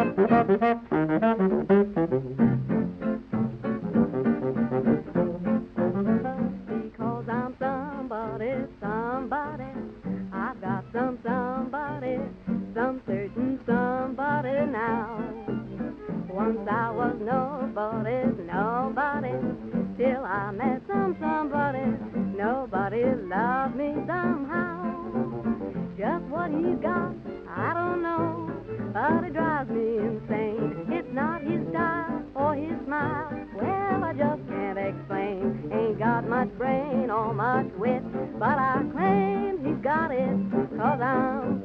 Because I'm somebody, I've got somebody, some certain somebody now. Once I was nobody, till I met somebody, nobody loved me somehow. Just what he's got, I don't know, but it drives me insane. It's not his style or his smile, well, I just can't explain. Ain't got much brain or much wit, but I claim he's got it, 'cause I'm